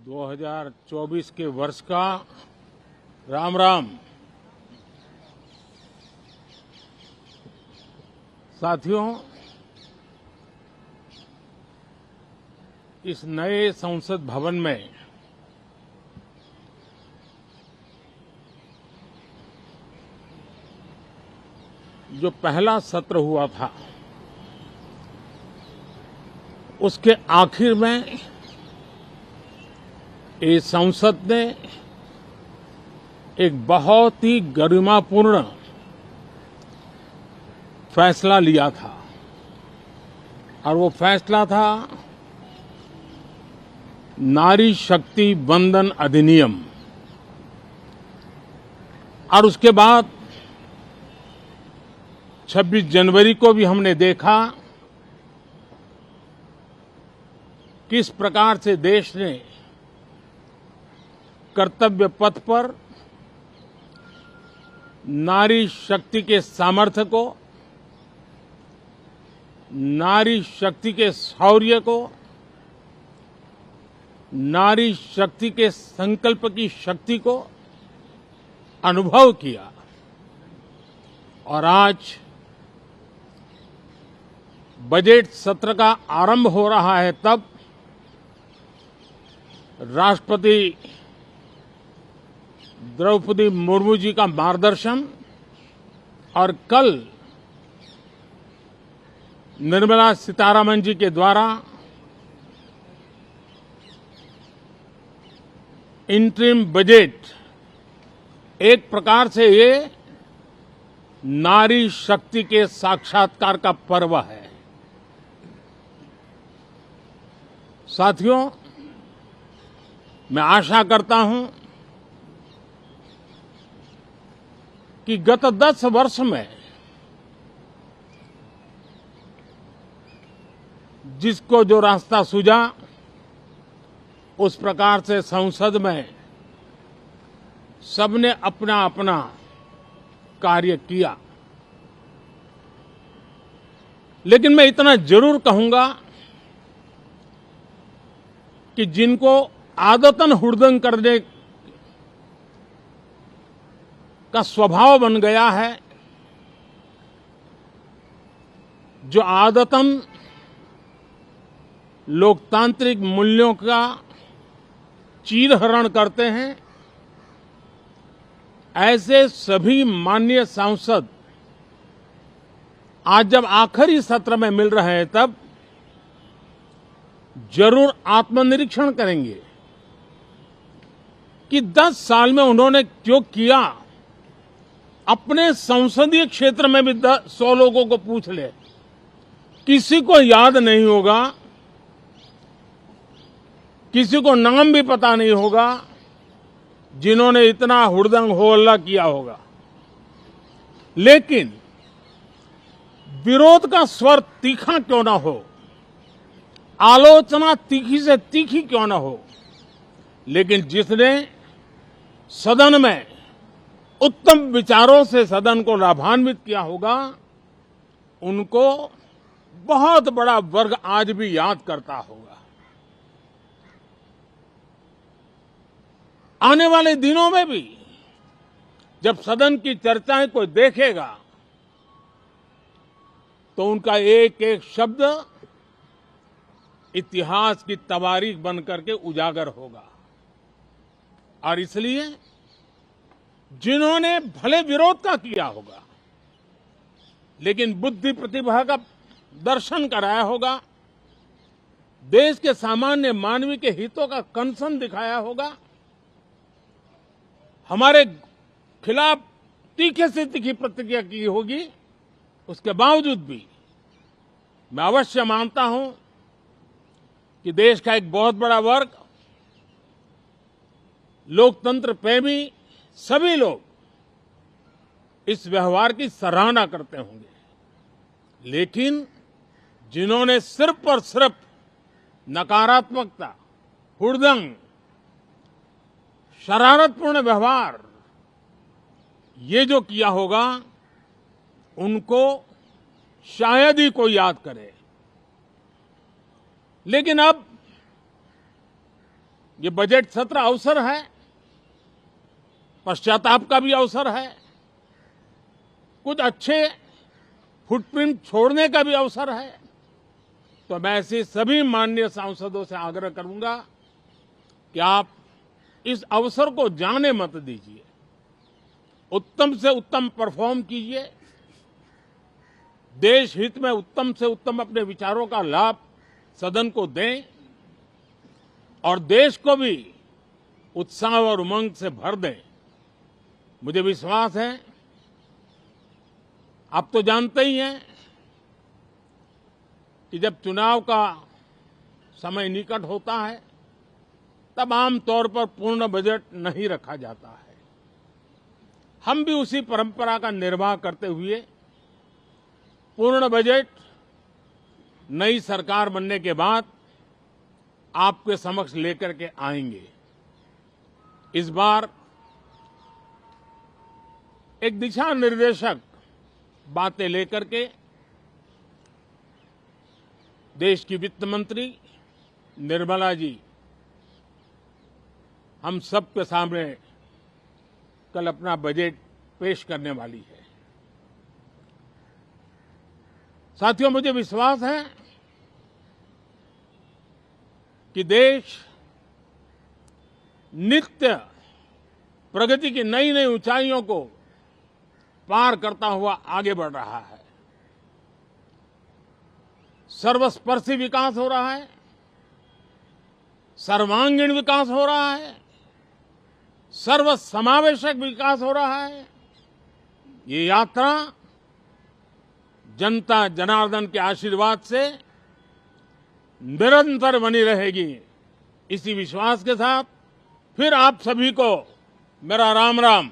2024 के वर्ष का राम राम। साथियों, इस नए संसद भवन में जो पहला सत्र हुआ था, उसके आखिर में इस संसद ने एक बहुत ही गरिमापूर्ण फैसला लिया था और वो फैसला था नारी शक्ति वंदन अधिनियम। और उसके बाद 26 जनवरी को भी हमने देखा किस प्रकार से देश ने कर्तव्य पथ पर नारी शक्ति के सामर्थ्य को, नारी शक्ति के शौर्य को, नारी शक्ति के संकल्प की शक्ति को अनुभव किया। और आज बजट सत्र का आरंभ हो रहा है, तब राष्ट्रपति द्रौपदी मुर्मू जी का मार्गदर्शन और कल निर्मला सीतारमण जी के द्वारा इंटरिम बजट, एक प्रकार से ये नारी शक्ति के साक्षात्कार का पर्व है। साथियों, मैं आशा करता हूं कि गत 10 वर्ष में जिसको जो रास्ता सूझा, उस प्रकार से संसद में सबने अपना अपना कार्य किया। लेकिन मैं इतना जरूर कहूंगा कि जिनको आदतन हुड़दंग करने का स्वभाव बन गया है, जो आदतन लोकतांत्रिक मूल्यों का चीरहरण करते हैं, ऐसे सभी माननीय सांसद आज जब आखिरी सत्र में मिल रहे हैं, तब जरूर आत्मनिरीक्षण करेंगे कि 10 साल में उन्होंने क्यों किया। अपने संसदीय क्षेत्र में भी 100 लोगों को पूछ ले, किसी को याद नहीं होगा, किसी को नाम भी पता नहीं होगा जिन्होंने इतना हुड़दंग हो हल्ला किया होगा। लेकिन विरोध का स्वर तीखा क्यों ना हो, आलोचना तीखी से तीखी क्यों ना हो, लेकिन जिसने सदन में उत्तम विचारों से सदन को लाभान्वित किया होगा, उनको बहुत बड़ा वर्ग आज भी याद करता होगा। आने वाले दिनों में भी जब सदन की चर्चाएं कोई देखेगा, तो उनका एक एक शब्द इतिहास की तवारीख बन करके उजागर होगा। और इसलिए जिन्होंने भले विरोध का किया होगा, लेकिन बुद्धि प्रतिभा का दर्शन कराया होगा, देश के सामान्य मानवी के हितों का कंसर्न दिखाया होगा, हमारे खिलाफ तीखे से तीखी प्रतिक्रिया की होगी, उसके बावजूद भी मैं अवश्य मानता हूं कि देश का एक बहुत बड़ा वर्ग, लोकतंत्र प्रेमी सभी लोग इस व्यवहार की सराहना करते होंगे। लेकिन जिन्होंने सिर्फ और सिर्फ नकारात्मकता, हुड़दंग, शरारतपूर्ण व्यवहार, ये जो किया होगा, उनको शायद ही कोई याद करे। लेकिन अब ये बजट सत्र अवसर है, पश्चाताप का भी अवसर है, कुछ अच्छे फुटप्रिंट छोड़ने का भी अवसर है। तो मैं ऐसे सभी माननीय सांसदों से आग्रह करूंगा कि आप इस अवसर को जाने मत दीजिए, उत्तम से उत्तम परफॉर्म कीजिए, देश हित में उत्तम से उत्तम अपने विचारों का लाभ सदन को दें और देश को भी उत्साह और उमंग से भर दें। मुझे विश्वास है, आप तो जानते ही हैं कि जब चुनाव का समय निकट होता है तब आमतौर पर पूर्ण बजट नहीं रखा जाता है। हम भी उसी परंपरा का निर्वाह करते हुए पूर्ण बजट नई सरकार बनने के बाद आपके समक्ष लेकर के आएंगे। इस बार एक दिशा निर्देशक बातें लेकर के देश की वित्त मंत्री निर्मला जी हम सबके सामने कल अपना बजट पेश करने वाली है। साथियों, मुझे विश्वास है कि देश नित्य प्रगति की नई नई ऊंचाइयों को पार करता हुआ आगे बढ़ रहा है। सर्वस्पर्शी विकास हो रहा है, सर्वांगीण विकास हो रहा है, सर्वसमावेशक विकास हो रहा है। ये यात्रा जनता जनार्दन के आशीर्वाद से निरंतर बनी रहेगी। इसी विश्वास के साथ फिर आप सभी को मेरा राम राम।